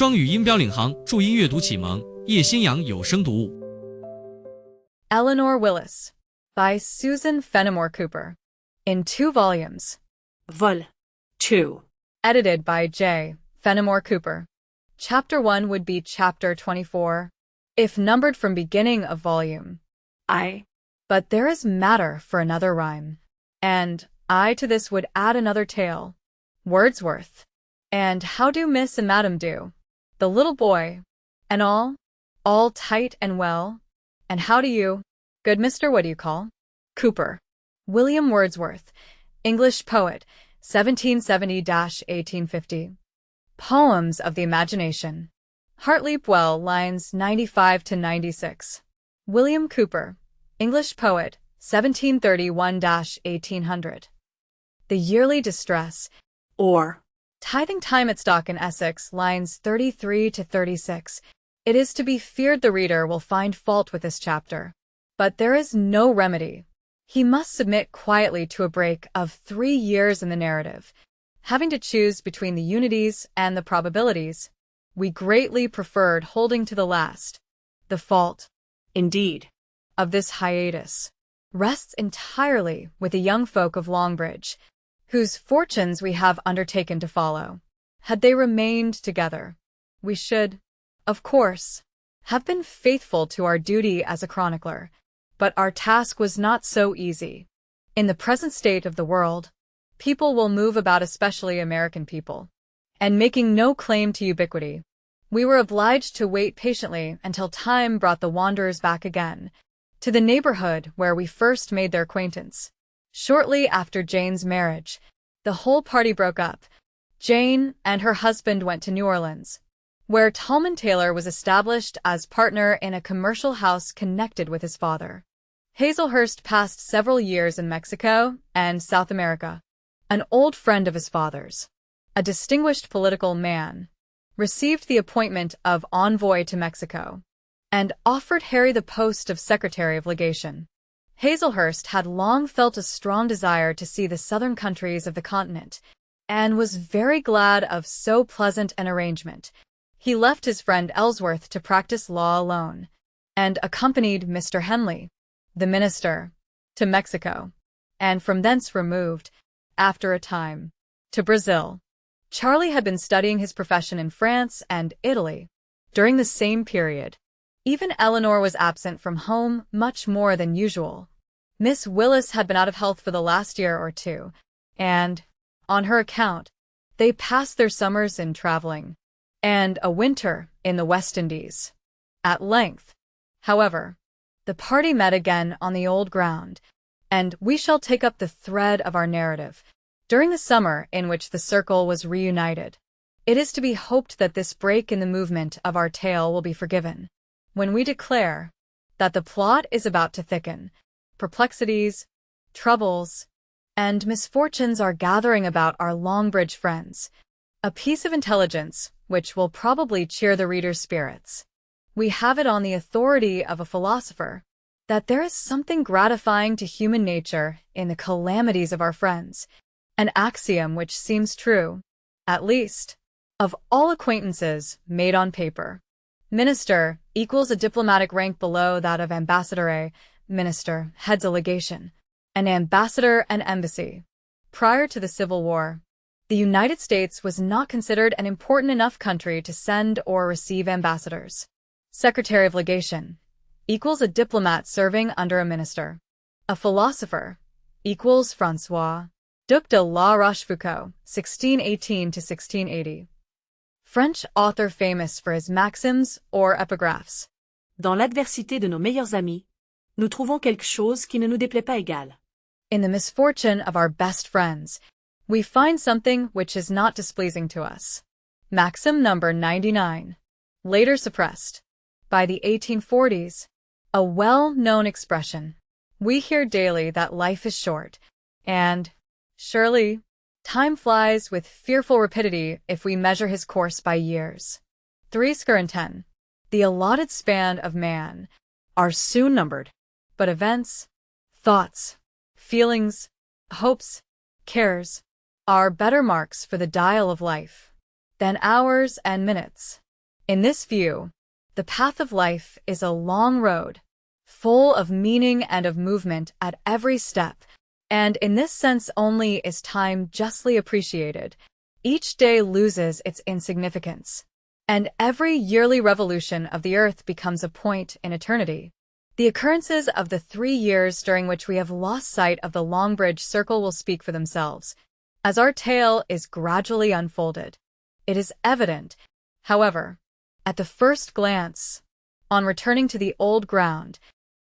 双语音标领航，注音阅读启蒙，叶兴阳有声读物。Elinor Wyllys by Susan Fenimore Cooper in 2 volumes. Vol. 2. Edited by J. Fenimore Cooper. Chapter 1 would be Chapter 24, if numbered from beginning of volume. I. But there is matter for another rhyme. And I to this would add another tale. Wordsworth. And how do Miss and Madam do? The little boy. And all tight and well. And how do you, good Mr. What do you call? Cooper. William Wordsworth, English poet, 1770–1850. Poems of the Imagination. Hartleap Well, lines 95–96. William Cooper, English poet, 1731–1800. The Yearly Distress, or Tithing Time at Stock in Essex, lines 33–36. It is to be feared the reader will find fault with this chapter. But there is no remedy. He must submit quietly to a break of 3 years in the narrative, having to choose between the unities and the probabilities. We greatly preferred holding to the last. The fault, indeed, of this hiatus rests entirely with the young folk of Longbridge, whose fortunes we have undertaken to follow. Had they remained together, we should, of course, have been faithful to our duty as a chronicler, but our task was not so easy. In the present state of the world, people will move about, especially American people, and making no claim to ubiquity. We were obliged to wait patiently until time brought the wanderers back again, to the neighborhood where we first made their acquaintance. Shortly after Jane's marriage, the whole party broke up. Jane and her husband went to New Orleans, where Tolman Taylor was established as partner in a commercial house connected with his father. Hazelhurst passed several years in Mexico and South America. An old friend of his father's, a distinguished political man, received the appointment of envoy to Mexico and offered Harry the post of Secretary of Legation. Hazelhurst had long felt a strong desire to see the southern countries of the continent, and was very glad of so pleasant an arrangement. He left his friend Ellsworth to practice law alone, and accompanied Mr. Henley, the minister, to Mexico, and from thence removed, after a time, to Brazil. Charlie had been studying his profession in France and Italy during the same period. Even Elinor was absent from home much more than usual. Miss Wyllys had been out of health for the last year or two, and, on her account, they passed their summers in traveling, and a winter in the West Indies. At length, however, the party met again on the old ground, and we shall take up the thread of our narrative during the summer in which the circle was reunited. It is to be hoped that this break in the movement of our tale will be forgiven, when we declare that the plot is about to thicken. Perplexities, troubles, and misfortunes are gathering about our Longbridge friends, a piece of intelligence which will probably cheer the reader's spirits. We have it on the authority of a philosopher that there is something gratifying to human nature in the calamities of our friends, an axiom which seems true, at least, of all acquaintances made on paper. Minister equals a diplomatic rank below that of ambassador. Minister heads a legation, an ambassador an embassy. Prior to the Civil War, the United States was not considered an important enough country to send or receive ambassadors. Secretary of Legation equals a diplomat serving under a minister. A philosopher equals François Duc de la Rochefoucauld, 1618–1680. French author famous for his maxims or epigraphs. Dans l'adversité de nos meilleurs amis, nous trouvons quelque chose qui ne nous déplaît pas égal. In the misfortune of our best friends, we find something which is not displeasing to us. Maxim number 99. Later suppressed. By the 1840s, a well-known expression. We hear daily that life is short, and, surely, time flies with fearful rapidity if we measure his course by years. 10. The allotted span of man are soon numbered, but events, thoughts, feelings, hopes, cares, are better marks for the dial of life than hours and minutes. In this view, the path of life is a long road, full of meaning and of movement at every step, and in this sense only is time justly appreciated. Each day loses its insignificance, and every yearly revolution of the earth becomes a point in eternity. The occurrences of the 3 years during which we have lost sight of the Longbridge Circle will speak for themselves, as our tale is gradually unfolded. It is evident, however, at the first glance, on returning to the old ground,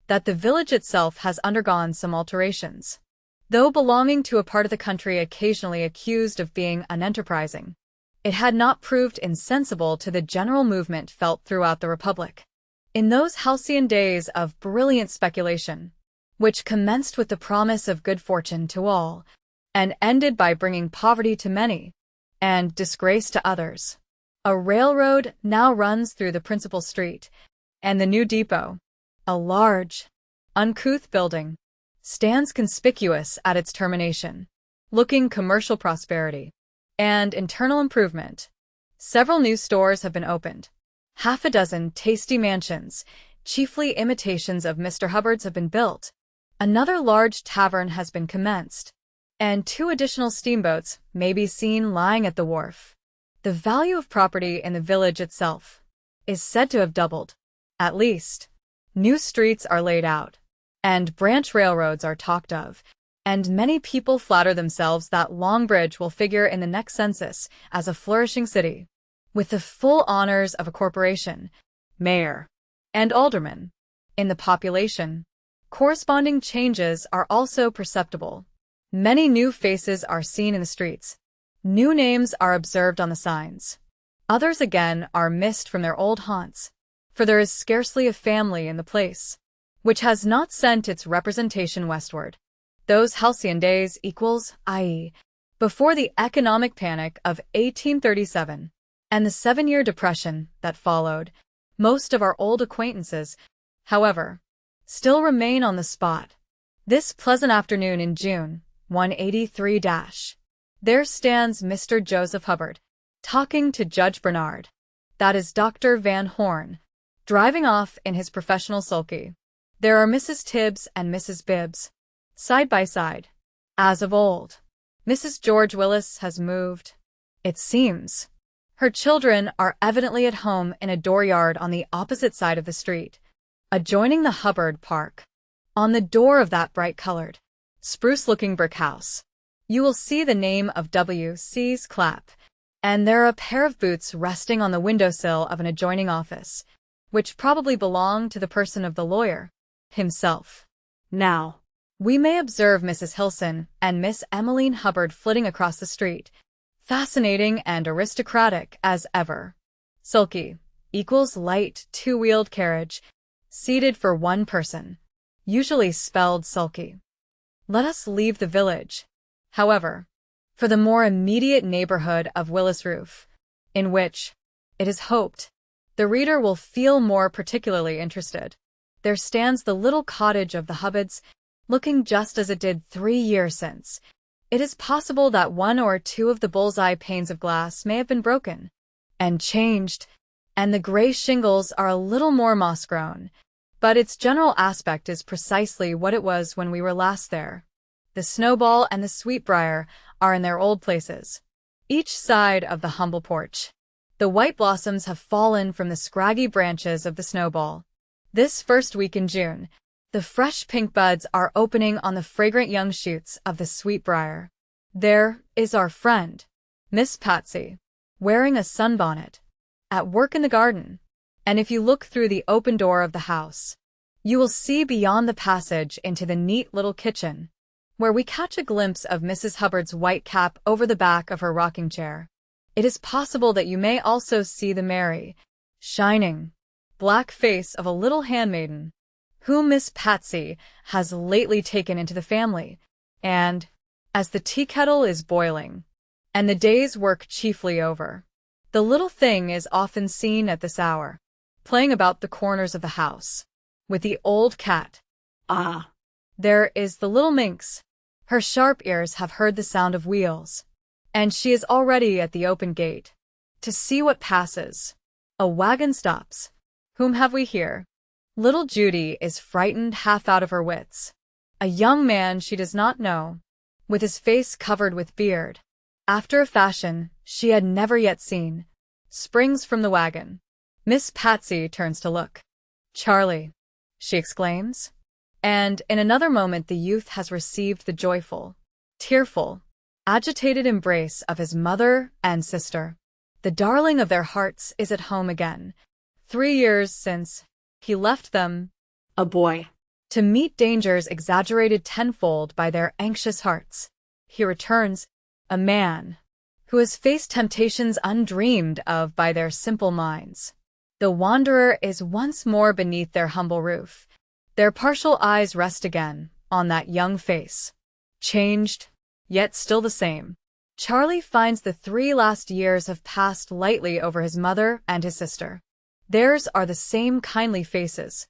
that the village itself has undergone some alterations. Though belonging to a part of the country occasionally accused of being unenterprising, it had not proved insensible to the general movement felt throughout the Republic. In those halcyon days of brilliant speculation, which commenced with the promise of good fortune to all, and ended by bringing poverty to many, and disgrace to others, a railroad now runs through the principal street, and the new depot, a large, uncouth building, stands conspicuous at its termination, looking commercial prosperity and internal improvement. Several new stores have been opened. Half a dozen tasty mansions, chiefly imitations of Mr. Hubbard's, have been built. Another large tavern has been commenced, and 2 additional steamboats may be seen lying at the wharf. The value of property in the village itself is said to have doubled. At least, new streets are laid out, and branch railroads are talked of, and many people flatter themselves that Longbridge will figure in the next census as a flourishing city, with the full honors of a corporation, mayor, and alderman. In the population, corresponding changes are also perceptible. Many new faces are seen in the streets. New names are observed on the signs. Others again are missed from their old haunts, for there is scarcely a family in the place which has not sent its representation westward. Those halcyon days equals, i.e., before the economic panic of 1837 and the 7-year depression that followed. Most of our old acquaintances, however, still remain on the spot. This pleasant afternoon in June, 183-. There stands Mr. Joseph Hubbard, talking to Judge Bernard. That is Dr. Van Horn, driving off in his professional sulky. There are Mrs. Tibbs and Mrs. Bibbs, side by side. As of old, Mrs. George Wyllys has moved, it seems. Her children are evidently at home in a dooryard on the opposite side of the street, adjoining the Hubbard Park. On the door of that bright-colored, spruce-looking brick house, you will see the name of W.C.'s Clapp, and there are a pair of boots resting on the windowsill of an adjoining office, which probably belong to the person of the lawyer himself. Now, we may observe Mrs. Hilson and Miss Emmeline Hubbard flitting across the street, fascinating and aristocratic as ever. Sulky equals light 2-wheeled carriage, seated for 1 person, usually spelled sulky. Let us leave the village, however, for the more immediate neighborhood of Wyllys Roof, in which, it is hoped, the reader will feel more particularly interested. There stands the little cottage of the Hubbards, looking just as it did 3 years since. It is possible that 1 or 2 of the bull's-eye panes of glass may have been broken and changed, and the gray shingles are a little more moss-grown, but its general aspect is precisely what it was when we were last there. The snowball and the sweetbriar are in their old places, each side of the humble porch. The white blossoms have fallen from the scraggy branches of the snowball. This first week in June, the fresh pink buds are opening on the fragrant young shoots of the sweetbriar. There is our friend, Miss Patsy, wearing a sunbonnet, at work in the garden, and if you look through the open door of the house, you will see beyond the passage into the neat little kitchen, where we catch a glimpse of Mrs. Hubbard's white cap over the back of her rocking chair. It is possible that you may also see the merry, shining, black face of a little handmaiden, whom Miss Patsy has lately taken into the family, and, as the tea kettle is boiling, and the day's work chiefly over, the little thing is often seen at this hour, playing about the corners of the house, with the old cat. Ah! There is the little minx. Her sharp ears have heard the sound of wheels, and she is already at the open gate, to see what passes. A wagon stops. Whom have we here? Little Judy is frightened half out of her wits. A young man she does not know, with his face covered with beard, after a fashion she had never yet seen, springs from the wagon. Miss Patsy turns to look. "Charlie," she exclaims. And in another moment the youth has received the joyful, tearful, agitated embrace of his mother and sister. The darling of their hearts is at home again, 3 years since he left them, a boy, to meet dangers exaggerated tenfold by their anxious hearts. He returns, a man, who has faced temptations undreamed of by their simple minds. The wanderer is once more beneath their humble roof. Their partial eyes rest again on that young face, changed, yet still the same. Charlie finds the 3 last years have passed lightly over his mother and his sister. Theirs are the same kindly faces,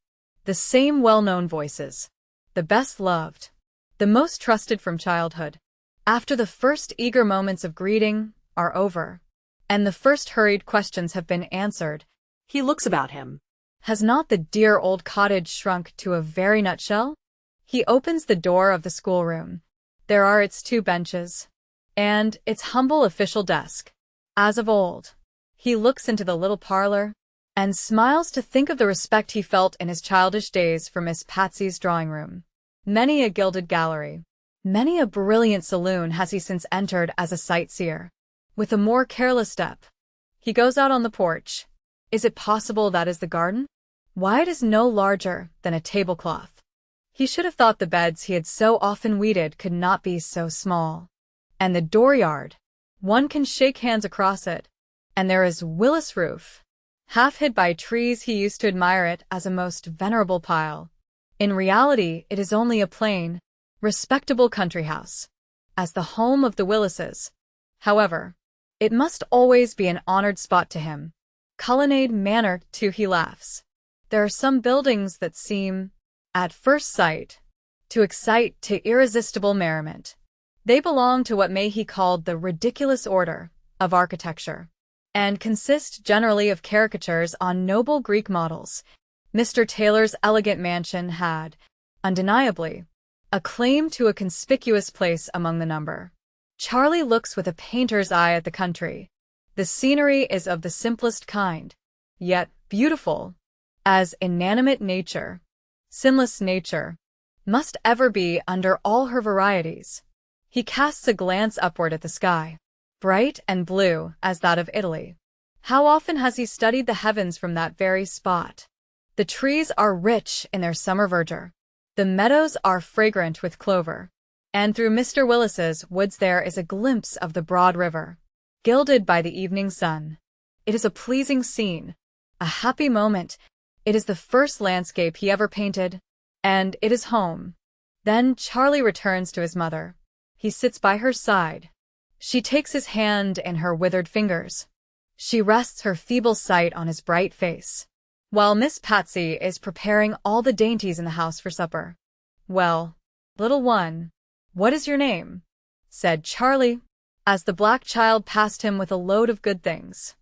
the same well-known voices, the best loved, the most trusted from childhood. After the first eager moments of greeting are over, and the first hurried questions have been answered, he looks about him. Has not the dear old cottage shrunk to a very nutshell? He opens the door of the schoolroom. There are its 2 benches, and its humble official desk, as of old. He looks into the little parlor, and smiles to think of the respect he felt in his childish days for Miss Patsy's drawing-room. Many a gilded gallery, many a brilliant saloon has he since entered as a sightseer. With a more careless step, he goes out on the porch. Is it possible that is the garden? Why, it is no larger than a tablecloth. He should have thought the beds he had so often weeded could not be so small. And the dooryard, one can shake hands across it, and there is Wyllys roof, half hid by trees. He used to admire it as a most venerable pile. In reality, it is only a plain, respectable country house, as the home of the Wyllyses. However, it must always be an honored spot to him. Colonnade manor, too, he laughs. There are some buildings that seem, at first sight, to excite to irresistible merriment. They belong to what may he called the ridiculous order of architecture, and consist generally of caricatures on noble Greek models. Mr. Taylor's elegant mansion had, undeniably, a claim to a conspicuous place among the number. Charlie looks with a painter's eye at the country. The scenery is of the simplest kind, yet beautiful, as inanimate nature, sinless nature, must ever be under all her varieties. He casts a glance upward at the sky, bright and blue as that of Italy. How often has he studied the heavens from that very spot? The trees are rich in their summer verdure. The meadows are fragrant with clover, and through Mr. Wyllys's woods there is a glimpse of the broad river, gilded by the evening sun. It is a pleasing scene, a happy moment. It is the first landscape he ever painted, and it is home. Then Charlie returns to his mother. He sits by her side. She takes his hand in her withered fingers. She rests her feeble sight on his bright face, while Miss Patsy is preparing all the dainties in the house for supper. "Well, little one, what is your name?" said Charlie, as the black child passed him with a load of good things.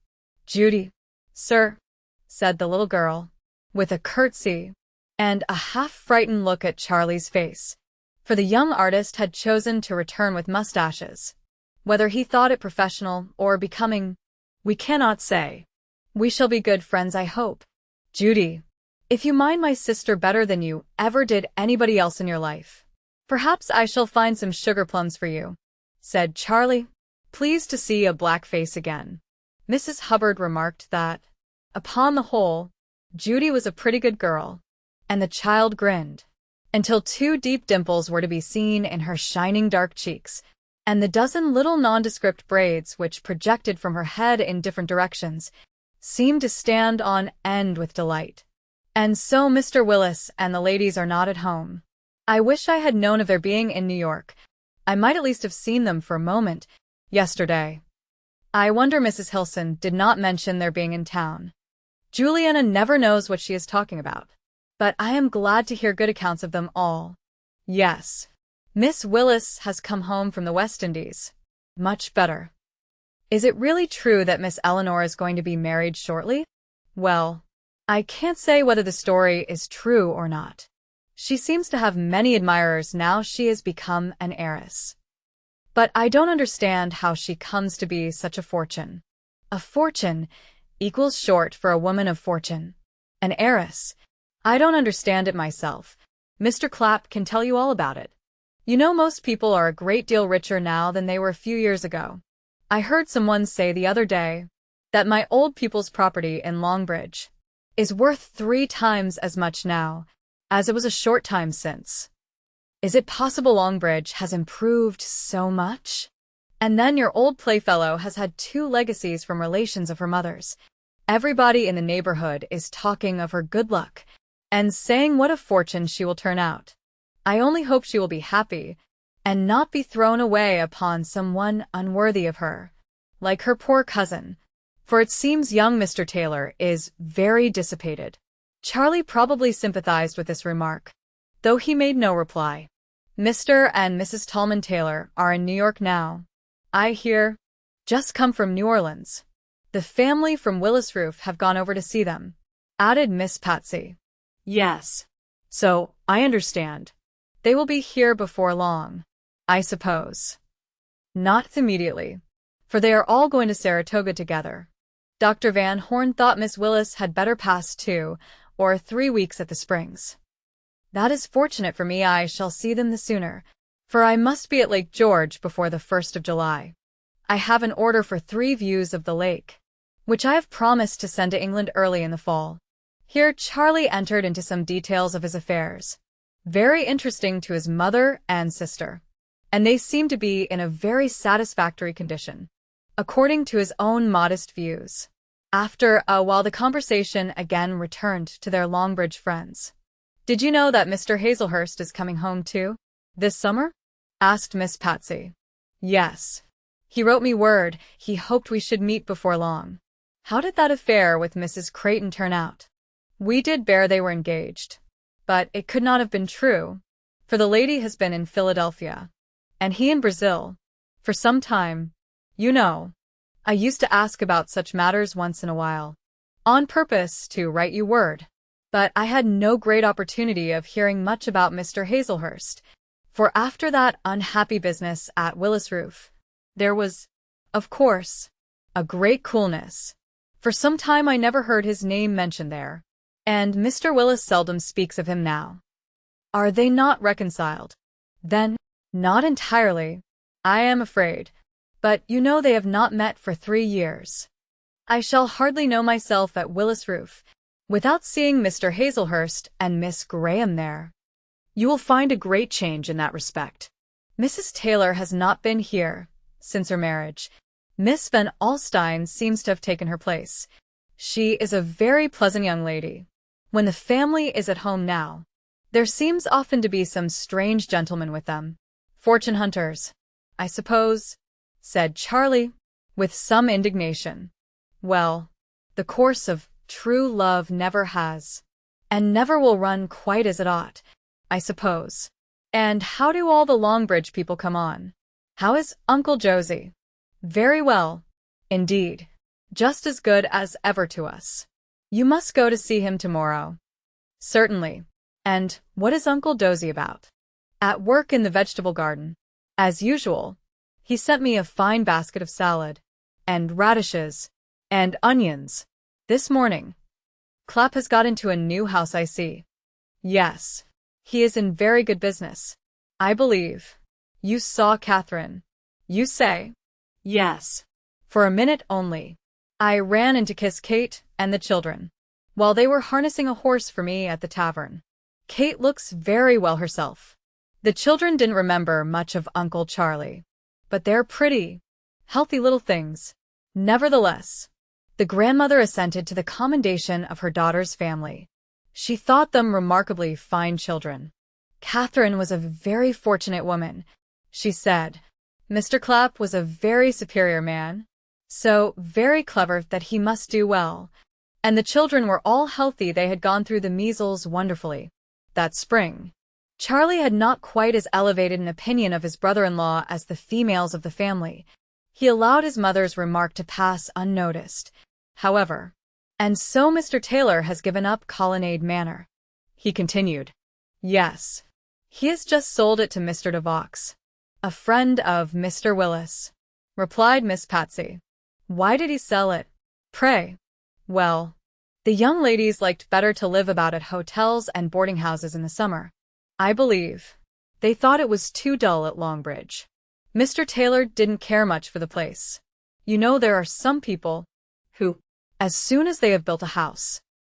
"Judy, sir," said the little girl, with a curtsy and a half-frightened look at Charlie's face, for the young artist had chosen to return with mustaches. Whether he thought it professional or becoming, we cannot say. "We shall be good friends, I hope. Judy, if you mind my sister better than you ever did anybody else in your life, perhaps I shall find some sugar plums for you," said Charlie, pleased to see a black face again. Mrs. Hubbard remarked that, upon the whole, Judy was a pretty good girl, and the child grinned, until 2 deep dimples were to be seen in her shining dark cheeks, and the dozen little nondescript braids which projected from her head in different directions seemed to stand on end with delight. "And so Mr. Wyllys and the ladies are not at home. I wish I had known of their being in New York. I might at least have seen them for a moment yesterday. I wonder Mrs. Hilson did not mention their being in town. Juliana never knows what she is talking about. But I am glad to hear good accounts of them all. Yes, Miss Wyllys has come home from the West Indies. Much better. Is it really true that Miss Elinor is going to be married shortly?" Well, I can't say whether the story is true or not. She seems to have many admirers now she has become an heiress. But I don't understand how she comes to be such a fortune. A fortune equals short for a woman of fortune. An heiress. I don't understand it myself. Mr. Clapp can tell you all about it. You know, most people are a great deal richer now than they were a few years ago. I heard someone say the other day that my old pupil's property in Longbridge is worth 3 times as much now as it was a short time since. Is it possible Longbridge has improved so much? And then your old playfellow has had 2 legacies from relations of her mother's. Everybody in the neighborhood is talking of her good luck and saying what a fortune she will turn out. I only hope she will be happy and not be thrown away upon someone unworthy of her, like her poor cousin, for it seems young Mr. Taylor is very dissipated. Charlie probably sympathized with this remark, though he made no reply. Mr. and Mrs. Tallman Taylor are in New York now, I hear, just come from New Orleans. The family from Wyllys have gone over to see them, added Miss Patsy. Yes. So, I understand. They will be here before long, I suppose. Not immediately, for they are all going to Saratoga together. Dr. Van Horn thought Miss Wyllys had better pass 2 or 3 weeks at the Springs. That is fortunate for me. I shall see them the sooner, for I must be at Lake George before the 1st of July. I have an order for 3 views of the lake, which I have promised to send to England early in the fall. Here Charlie entered into some details of his affairs, very interesting to his mother and sister, and they seemed to be in a very satisfactory condition, according to his own modest views. After a while the conversation again returned to their Longbridge friends. Did you know that Mr. Hazelhurst is coming home too, this summer? Asked Miss Patsy. Yes. He wrote me word he hoped we should meet before long. How did that affair with Mrs. Creighton turn out? We did bear they were engaged, but it could not have been true, for the lady has been in Philadelphia, and he in Brazil, for some time. You know, I used to ask about such matters once in a while, on purpose to write you word, but I had no great opportunity of hearing much about Mr. Hazelhurst, for after that unhappy business at Wyllys, there was, of course, a great coolness. For some time I never heard his name mentioned there, and Mr. Wyllys seldom speaks of him now. Are they not reconciled? Then, not entirely, I am afraid, but you know they have not met for 3 years. I shall hardly know myself at Wyllys without seeing Mr. Hazelhurst and Miss Graham there. You will find a great change in that respect. Mrs. Taylor has not been here since her marriage. Miss Van Alstyne seems to have taken her place. She is a very pleasant young lady. When the family is at home now, there seems often to be some strange gentleman with them. Fortune hunters, I suppose, said Charlie, with some indignation. Well, the course of true love never has, and never will run quite as it ought, I suppose. And how do all the Longbridge people come on? How is Uncle Josie? Very well, indeed. Just as good as ever to us. You must go to see him tomorrow. Certainly. And what is Uncle Josie about? At work in the vegetable garden. As usual. He sent me a fine basket of salad, and radishes, and onions, this morning. Clapp has got into a new house, I see. Yes. He is in very good business, I believe. You saw Catherine, you say? Yes. For a minute only. I ran in to kiss Kate and the children, while they were harnessing a horse for me at the tavern. Kate looks very well herself. The children didn't remember much of Uncle Charlie, but they're pretty, healthy little things. Nevertheless, the grandmother assented to the commendation of her daughter's family. She thought them remarkably fine children. Catherine was a very fortunate woman, she said. Mr. Clapp was a very superior man, so very clever that he must do well, and the children were all healthy. They had gone through the measles wonderfully that spring. Charlie had not quite as elevated an opinion of his brother-in-law as the females of the family. He allowed his mother's remark to pass unnoticed, however, And so Mr. Taylor has given up Colonnade Manor. He continued. Yes. He has just sold it to Mr. DeVaux, a friend of Mr. Wyllys, replied Miss Patsy. Why did he sell it, pray? Well, the young ladies liked better to live about at hotels and boarding houses in the summer. I believe. They thought it was too dull at Longbridge. Mr. Taylor didn't care much for the place. You know there are some people Who, as soon as they have built a house,